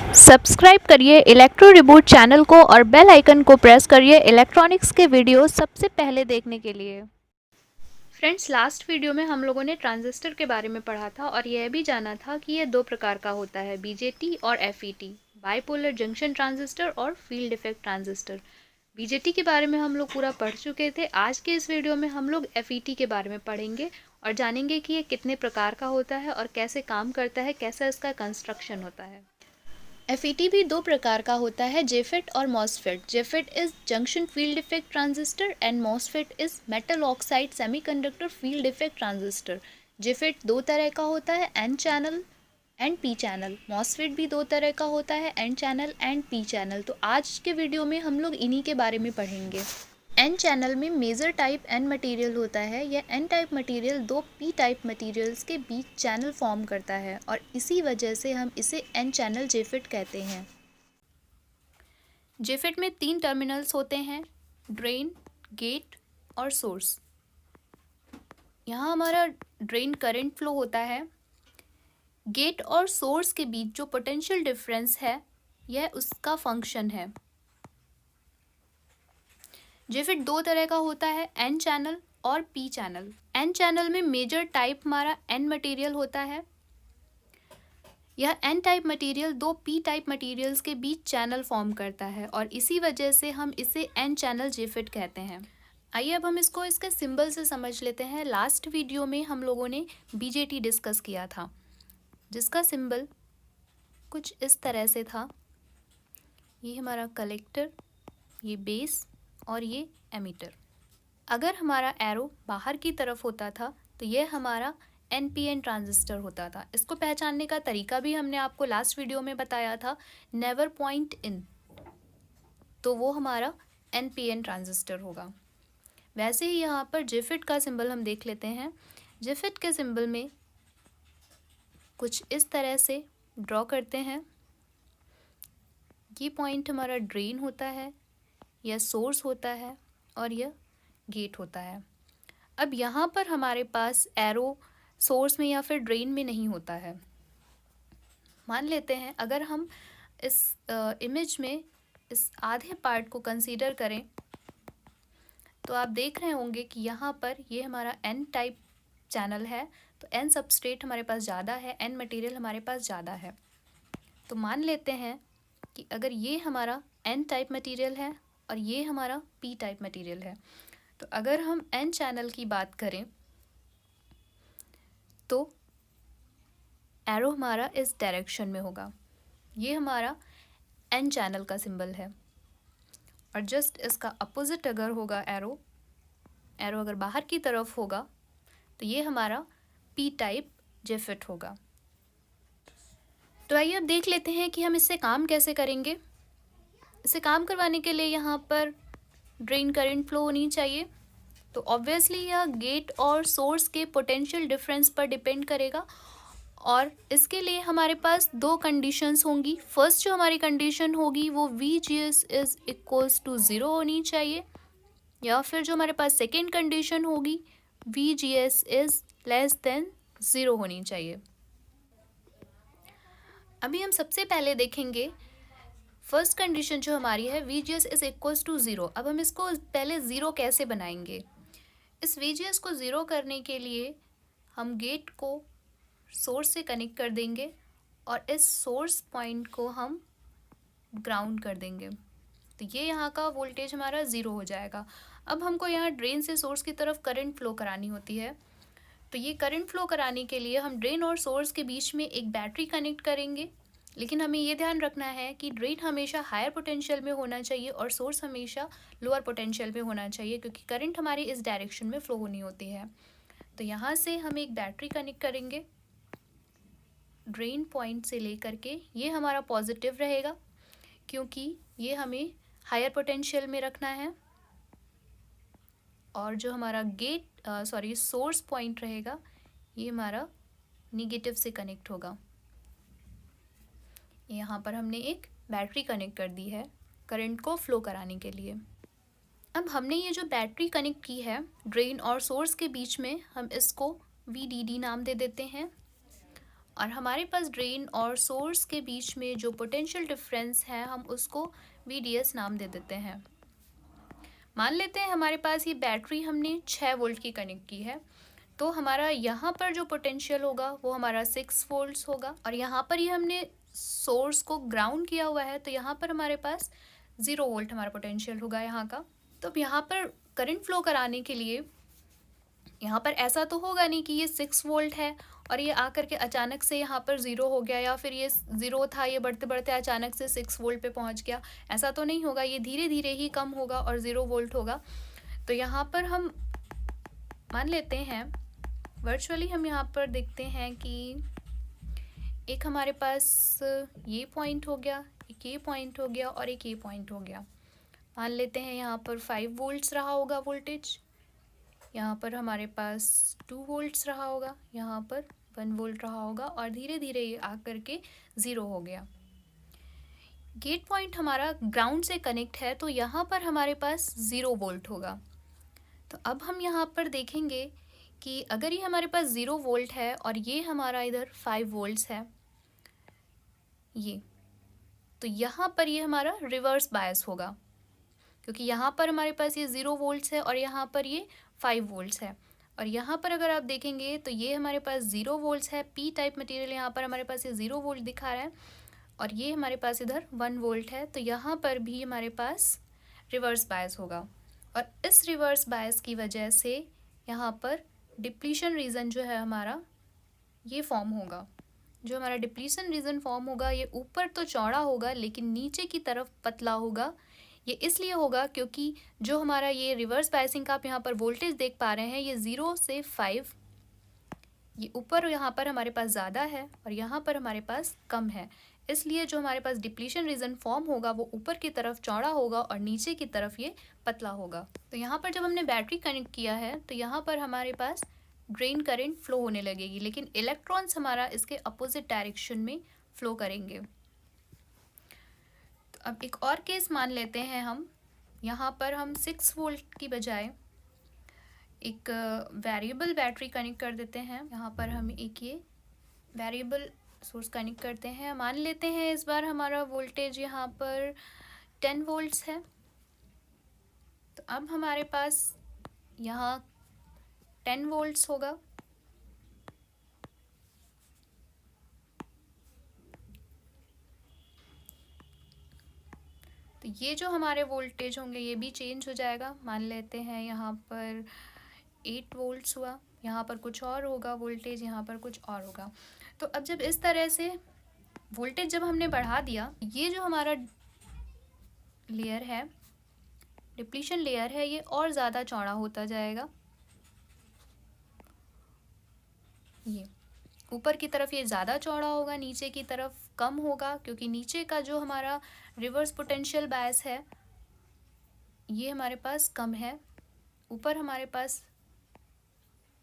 Subscribe करिए electro reboot channel को और बेल आइकन को प्रेस करिए इलेक्ट्रॉनिक्स के वीडियो सबसे पहले देखने के लिए। फ्रेंड्स, लास्ट वीडियो में हम लोगों ने ट्रांजिस्टर के बारे में पढ़ा था और यह भी जाना था कि यह दो प्रकार का होता है, बीजेटी और एफईटी, बाइपोलर जंक्शन ट्रांजिस्टर और फील्ड इफेक्ट ट्रांजिस्टर। बीजेटी के बारे में हम लोग पूरा पढ़ चुके थे। आज के इस वीडियो में हम लोग एफईटी के बारे में पढ़ेंगे और जानेंगे कि ये कितने प्रकार का होता है और कैसे काम करता है, कैसा इसका कंस्ट्रक्शन होता है। एफईटी भी दो प्रकार का होता है, जेफेट और MOSFET. JFET is junction field effect transistor and MOSFET is metal oxide semiconductor field effect transistor. JFET दो तरह का होता है, N channel and P channel. MOSFET भी दो तरह का होता है, N channel and P channel. तो आज के वीडियो में हम लोग इन्हीं के बारे में पढ़ेंगे। एन चैनल में मेजर टाइप एन मटेरियल होता है। यह एन टाइप मटेरियल दो पी टाइप मटेरियल्स के बीच चैनल फॉर्म करता है और इसी वजह से हम इसे एन चैनल जेफिट कहते हैं। जेफिट में तीन टर्मिनल्स होते हैं, ड्रेन, गेट और सोर्स। यहाँ हमारा ड्रेन करंट फ्लो होता है। गेट और सोर्स के बीच जो पोटेंशियल डिफरेंस है यह उसका फंक्शन है। जेफिट दो तरह का होता है, एन चैनल और पी चैनल। एन चैनल में मेजर टाइप हमारा एन मटेरियल होता है। यह एन टाइप मटेरियल दो पी टाइप मटेरियल्स के बीच चैनल फॉर्म करता है और इसी वजह से हम इसे एन चैनल जेफिट कहते हैं। आइए अब हम इसको इसके सिंबल से समझ लेते हैं। लास्ट वीडियो में हम लोगों ने बीजेटी डिस्कस किया था, जिसका सिंबल कुछ इस तरह से था। ये हमारा कलेक्टर, ये बेस और ये एमीटर। अगर हमारा एरो बाहर की तरफ होता था तो यह हमारा एनपीएन ट्रांजिस्टर होता था। इसको पहचानने का तरीका भी हमने आपको लास्ट वीडियो में बताया था, नेवर पॉइंट इन, तो वो हमारा एनपीएन ट्रांजिस्टर होगा। वैसे ही यहाँ पर जेफिट का सिंबल हम देख लेते हैं। जेफिट के सिंबल में कुछ इस तरह से ड्रॉ करते हैं। ये पॉइंट हमारा ड्रेन होता है, यह सोर्स होता है और यह गेट होता है। अब यहाँ पर हमारे पास एरो सोर्स में या फिर ड्रेन में नहीं होता है। मान लेते हैं अगर हम इस इमेज में इस आधे पार्ट को कंसीडर करें तो आप देख रहे होंगे कि यहाँ पर ये हमारा एन टाइप चैनल है, तो एन सबस्ट्रेट हमारे पास ज़्यादा है, एन मटेरियल हमारे पास ज़्यादा है। तो मान लेते हैं कि अगर ये हमारा एन टाइप मटेरियल है और ये हमारा पी टाइप मटेरियल है, तो अगर हम एन चैनल की बात करें तो एरो हमारा इस डायरेक्शन में होगा। ये हमारा एन चैनल का सिंबल है और जस्ट इसका अपोजिट अगर होगा एरो अगर बाहर की तरफ होगा तो ये हमारा पी टाइप जेफिट होगा। तो आइए अब देख लेते हैं कि हम इससे काम कैसे करेंगे। इसे काम करवाने के लिए यहाँ पर ड्रेन करंट फ्लो होनी चाहिए। तो ऑब्वियसली यह गेट और सोर्स के पोटेंशियल डिफरेंस पर डिपेंड करेगा और इसके लिए हमारे पास दो कंडीशंस होंगी। फर्स्ट जो हमारी कंडीशन होगी वो VGS इज इक्वल्स टू 0 होनी चाहिए, या फिर जो हमारे पास सेकेंड कंडीशन होगी VGS इज लेस देन 0 होनी चाहिए। अभी हम सबसे पहले देखेंगे फर्स्ट कंडीशन जो हमारी है VGS इज इक्वल्स टू 0। अब हम इसको पहले 0 कैसे बनाएंगे। इस VGS को 0 करने के लिए हम गेट को सोर्स से कनेक्ट कर देंगे और इस सोर्स पॉइंट को हम ग्राउंड कर देंगे, तो ये यहाँ का वोल्टेज हमारा 0 हो जाएगा। अब हमको यहाँ ड्रेन से सोर्स की तरफ करंट फ्लो करानी होती है, तो ये करंट फ्लो कराने के लिए हम ड्रेन और सोर्स के बीच में एक बैटरी कनेक्ट करेंगे। लेकिन हमें ये ध्यान रखना है कि ड्रेन हमेशा हायर पोटेंशियल में होना चाहिए और सोर्स हमेशा लोअर पोटेंशियल में होना चाहिए, क्योंकि करंट हमारी इस डायरेक्शन में फ्लो होनी होती है। तो यहाँ से हम एक बैटरी कनेक्ट करेंगे ड्रेन पॉइंट से लेकर के। ये हमारा पॉजिटिव रहेगा क्योंकि ये हमें हायर पोटेंशियल में रखना है, और जो हमारा सोर्स पॉइंट रहेगा ये हमारा निगेटिव से कनेक्ट होगा। यहाँ पर हमने एक बैटरी कनेक्ट कर दी है करंट को फ्लो कराने के लिए। अब हमने ये जो बैटरी कनेक्ट की है ड्रेन और सोर्स के बीच में, हम इसको VDD नाम दे देते हैं और हमारे पास ड्रेन और सोर्स के बीच में जो पोटेंशियल डिफरेंस है हम उसको VDS नाम दे देते हैं। मान लेते हैं हमारे पास ये बैटरी हमने 6 वोल्ट की कनेक्ट की है, तो हमारा यहाँ पर जो पोटेंशियल होगा वो हमारा 6 वोल्ट्स होगा, और यहाँ पर ये हमने सोर्स को ग्राउंड किया हुआ है तो यहाँ पर हमारे पास 0 वोल्ट हमारा पोटेंशियल होगा यहाँ का। तो अब यहाँ पर करंट फ्लो कराने के लिए यहाँ पर ऐसा तो होगा नहीं कि ये 6 वोल्ट है और ये आकर के अचानक से यहाँ पर 0 हो गया, या फिर ये 0 था, ये बढ़ते बढ़ते अचानक से 6 वोल्ट पे पहुँच गया। ऐसा तो नहीं होगा, ये धीरे धीरे ही कम होगा और 0 वोल्ट होगा। तो यहाँ पर हम मान लेते हैं वर्चुअली, हम यहाँ पर देखते हैं कि एक हमारे पास ये पॉइंट हो गया, एक ये पॉइंट हो गया और एक ये पॉइंट हो गया। मान लेते हैं यहाँ पर 5 वोल्ट्स रहा होगा वोल्टेज, यहाँ पर हमारे पास 2 वोल्ट्स रहा होगा, यहाँ पर 1 वोल्ट रहा होगा, और धीरे धीरे ये आकर के 0 हो गया। गेट पॉइंट हमारा ग्राउंड से कनेक्ट है तो यहाँ पर हमारे पास 0 वोल्ट होगा। तो अब हम यहाँ पर देखेंगे कि अगर ये हमारे पास 0 वोल्ट है और ये हमारा इधर 5 वोल्ट्स है, ये तो यहाँ पर ये हमारा रिवर्स बायस होगा, क्योंकि यहाँ पर हमारे पास ये 0 वोल्ट्स है और यहाँ पर ये 5 वोल्ट्स है। और यहाँ पर अगर आप देखेंगे तो ये हमारे पास 0 वोल्ट्स है, पी टाइप मटेरियल, यहाँ पर हमारे पास ये 0 वोल्ट दिखा रहा है, और ये हमारे पास इधर 1 वोल्ट है, तो यहाँ पर भी हमारे पास रिवर्स बायस होगा। और इस रिवर्स बायस की वजह से यहाँ पर डिप्लीशन रीजन जो है हमारा ये फॉर्म होगा। जो हमारा डिप्लीशन रीजन फॉर्म होगा ये ऊपर तो चौड़ा होगा लेकिन नीचे की तरफ पतला होगा। ये इसलिए होगा क्योंकि जो हमारा ये रिवर्स बायसिंग का आप यहाँ पर वोल्टेज देख पा रहे हैं, ये 0 से 5, ये ऊपर यहाँ पर हमारे पास ज़्यादा है और यहाँ पर हमारे पास कम है, इसलिए जो हमारे पास डिप्लीशन रीजन फॉर्म होगा वो ऊपर की तरफ चौड़ा होगा और नीचे की तरफ ये पतला होगा। तो यहाँ पर जब हमने बैटरी कनेक्ट किया है तो यहाँ पर हमारे पास ड्रेन करंट फ्लो होने लगेगी, लेकिन इलेक्ट्रॉन्स हमारा इसके अपोजिट डायरेक्शन में फ्लो करेंगे। तो अब एक और केस मान लेते हैं हम, यहाँ पर हम 6 वोल्ट की बजाय एक वेरिएबल बैटरी कनेक्ट कर देते हैं। यहाँ पर हम एक ये वेरिएबल सोर्स कनेक्ट करते हैं। मान लेते हैं इस बार हमारा वोल्टेज यहाँ पर 10 वोल्ट्स है। तो अब हमारे पास यहाँ 10 वोल्ट्स होगा, तो ये जो हमारे वोल्टेज होंगे ये भी चेंज हो जाएगा। मान लेते हैं यहाँ पर 8 वोल्ट्स हुआ, यहाँ पर कुछ और होगा वोल्टेज, यहाँ पर कुछ और होगा। तो अब जब इस तरह से वोल्टेज जब हमने बढ़ा दिया, ये जो हमारा लेयर है, डिप्लीशन लेयर है, ये और ज़्यादा चौड़ा होता जाएगा। ये ऊपर की तरफ ये ज़्यादा चौड़ा होगा, नीचे की तरफ कम होगा, क्योंकि नीचे का जो हमारा रिवर्स पोटेंशियल बायस है ये हमारे पास कम है, ऊपर हमारे पास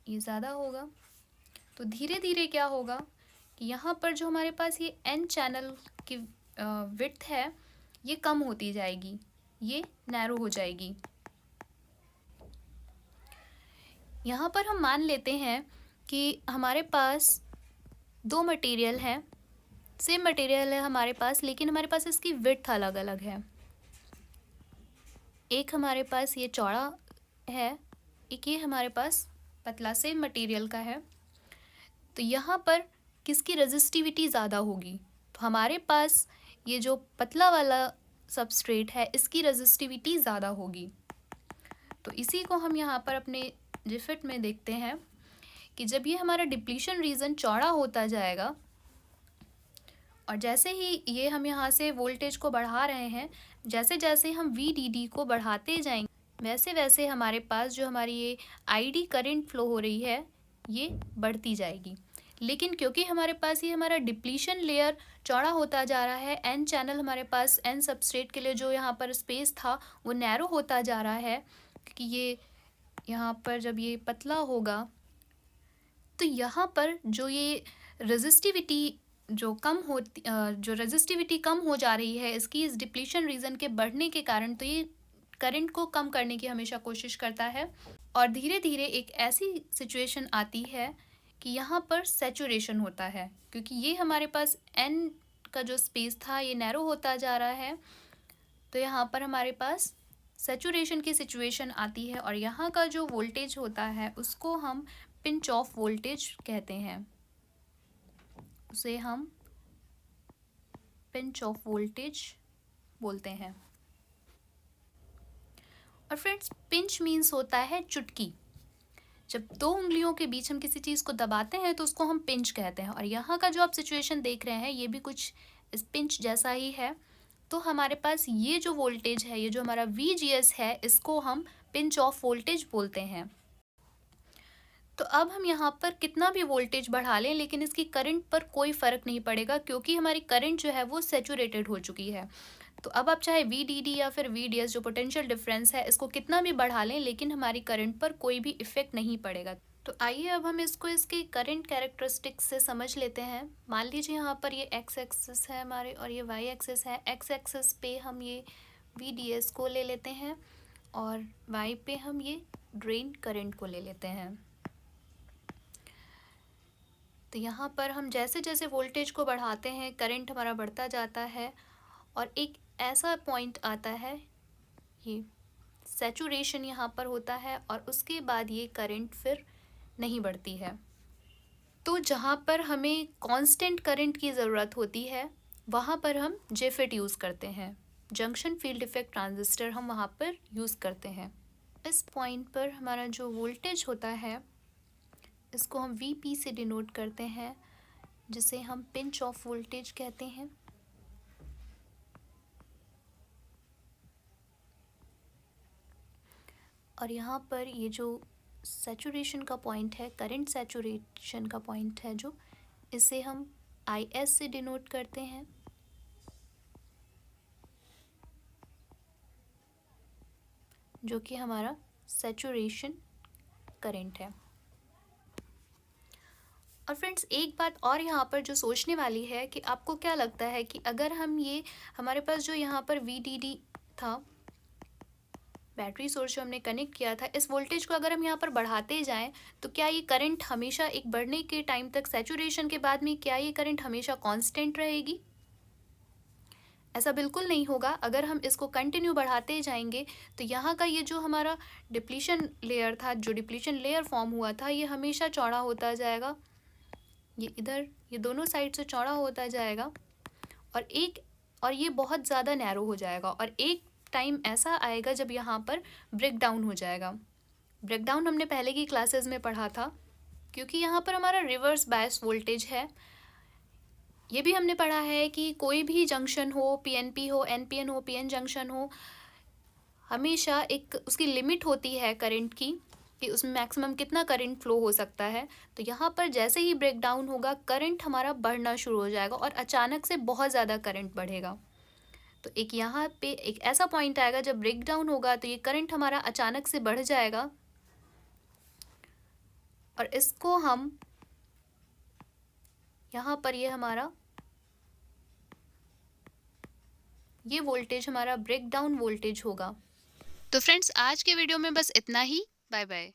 ये ज़्यादा होगा। तो धीरे धीरे क्या होगा कि यहाँ पर जो हमारे पास ये एन चैनल की विड्थ है ये कम होती जाएगी, ये नैरो हो जाएगी। यहाँ पर हम मान लेते हैं कि हमारे पास 2 मटेरियल हैं, सेम मटेरियल है हमारे पास, लेकिन हमारे पास इसकी विड्थ अलग अलग है। एक हमारे पास ये चौड़ा है, एक ये हमारे पास पतला, सेम मटेरियल का है। तो यहाँ पर किसकी रेजिस्टिविटी ज़्यादा होगी? तो हमारे पास ये जो पतला वाला सबस्ट्रेट है इसकी रेजिस्टिविटी ज़्यादा होगी। तो इसी को हम यहाँ पर अपने जिफिट में देखते हैं कि जब ये हमारा डिप्लीशन रीजन चौड़ा होता जाएगा और जैसे ही ये हम यहाँ से वोल्टेज को बढ़ा रहे हैं, जैसे जैसे हम VDD को बढ़ाते जाएंगे वैसे वैसे हमारे पास जो हमारी ये ID करंट फ्लो हो रही है ये बढ़ती जाएगी। लेकिन क्योंकि हमारे पास ये हमारा डिप्लीशन लेयर चौड़ा होता जा रहा है, एन चैनल हमारे पास एन सबस्ट्रेट के लिए जो यहाँ पर स्पेस था वो नैरो होता जा रहा है, क्योंकि ये यहाँ पर जब ये पतला होगा तो यहाँ पर जो ये रेजिस्टिविटी जो रेजिस्टिविटी कम हो जा रही है इसकी इस डिप्लीशन रीजन के बढ़ने के कारण, तो ये करंट को कम करने की हमेशा कोशिश करता है। और धीरे धीरे एक ऐसी सिचुएशन आती है कि यहाँ पर सैचुरेशन होता है, क्योंकि ये हमारे पास n का जो स्पेस था ये नैरो होता जा रहा है, तो यहाँ पर हमारे पास सैचुरेशन की सिचुएशन आती है और यहाँ का जो वोल्टेज होता है उसको हम पिंच ऑफ वोल्टेज कहते हैं, उसे हम पिंच ऑफ वोल्टेज बोलते हैं। और फ्रेंड्स, पिंच मीन्स होता है चुटकी। जब दो उंगलियों के बीच हम किसी चीज़ को दबाते हैं तो उसको हम पिंच कहते हैं। और यहाँ का जो आप सिचुएशन देख रहे हैं ये भी कुछ इस पिंच जैसा ही है। तो हमारे पास ये जो वोल्टेज है, ये जो हमारा VGS है, इसको हम पिंच ऑफ वोल्टेज बोलते हैं। तो अब हम यहाँ पर कितना भी वोल्टेज बढ़ा लें लेकिन इसकी करंट पर कोई फ़र्क नहीं पड़ेगा, क्योंकि हमारी करंट जो है वो सैचुरेटेड हो चुकी है। तो अब आप चाहे VDD या फिर VDS जो पोटेंशियल डिफरेंस है इसको कितना भी बढ़ा लें लेकिन हमारी करंट पर कोई भी इफ़ेक्ट नहीं पड़ेगा। तो आइए अब हम इसको इसके करंट कैरेक्टरिस्टिक्स से समझ लेते हैं। मान लीजिए यहाँ पर ये x एक्सिस है हमारे और ये y एक्सिस है। x एक्सिस पे हम ये VDS को ले लेते हैं और y पे हम ये ड्रेन करंट को ले लेते हैं। तो यहाँ पर हम जैसे जैसे वोल्टेज को बढ़ाते हैं करंट हमारा बढ़ता जाता है और एक ऐसा पॉइंट आता है, ये सैचुरेशन यहाँ पर होता है और उसके बाद ये करंट फिर नहीं बढ़ती है। तो जहाँ पर हमें कांस्टेंट करंट की ज़रूरत होती है वहाँ पर हम JFET यूज़ करते हैं, जंक्शन फील्ड इफेक्ट ट्रांजिस्टर हम वहाँ पर यूज़ करते हैं। इस पॉइंट पर हमारा जो वोल्टेज होता है इसको हम VP से डिनोट करते हैं, जिसे हम पिंच ऑफ वोल्टेज कहते हैं। और यहाँ पर ये जो सैचुरेशन का पॉइंट है, करंट सैचुरेशन का पॉइंट है जो, इसे हम IS से डिनोट करते हैं। जो कि हमारा सैचुरेशन करंट है। और फ्रेंड्स, एक बात और यहाँ पर जो सोचने वाली है कि आपको क्या लगता है कि अगर हम ये हमारे पास जो यहाँ पर VDD था, बैटरी सोर्स जो हमने कनेक्ट किया था, इस वोल्टेज को अगर हम यहाँ पर बढ़ाते जाएं तो क्या ये करंट हमेशा एक बढ़ने के टाइम तक, सैचुरेशन के बाद में क्या ये करंट हमेशा कांस्टेंट रहेगी? ऐसा बिल्कुल नहीं होगा। अगर हम इसको कंटिन्यू बढ़ाते जाएंगे तो यहाँ का ये जो हमारा डिप्लीशन लेयर था, जो डिप्लीशन लेयर फॉर्म हुआ था, ये हमेशा चौड़ा होता जाएगा। ये इधर ये दोनों साइड से चौड़ा होता जाएगा और ये बहुत ज़्यादा नैरो हो जाएगा और एक टाइम ऐसा आएगा जब यहाँ पर ब्रेक डाउन हो जाएगा। ब्रेक डाउन हमने पहले की क्लासेस में पढ़ा था, क्योंकि यहाँ पर हमारा रिवर्स बायस वोल्टेज है। ये भी हमने पढ़ा है कि कोई भी जंक्शन हो, PNP हो, NPN हो, PN जंक्शन हो, हमेशा एक उसकी लिमिट होती है करंट की कि उसमें मैक्सिमम कितना करंट फ्लो हो सकता है। तो यहाँ पर जैसे ही ब्रेक डाउन होगा करंट हमारा बढ़ना शुरू हो जाएगा और अचानक से बहुत ज़्यादा करंट बढ़ेगा। तो एक यहाँ पे एक ऐसा पॉइंट आएगा जब ब्रेक डाउन होगा तो ये करंट हमारा अचानक से बढ़ जाएगा और इसको हम यहाँ पर ये वोल्टेज हमारा ब्रेक डाउन वोल्टेज होगा। तो फ्रेंड्स, आज के वीडियो में बस इतना ही। Bye bye.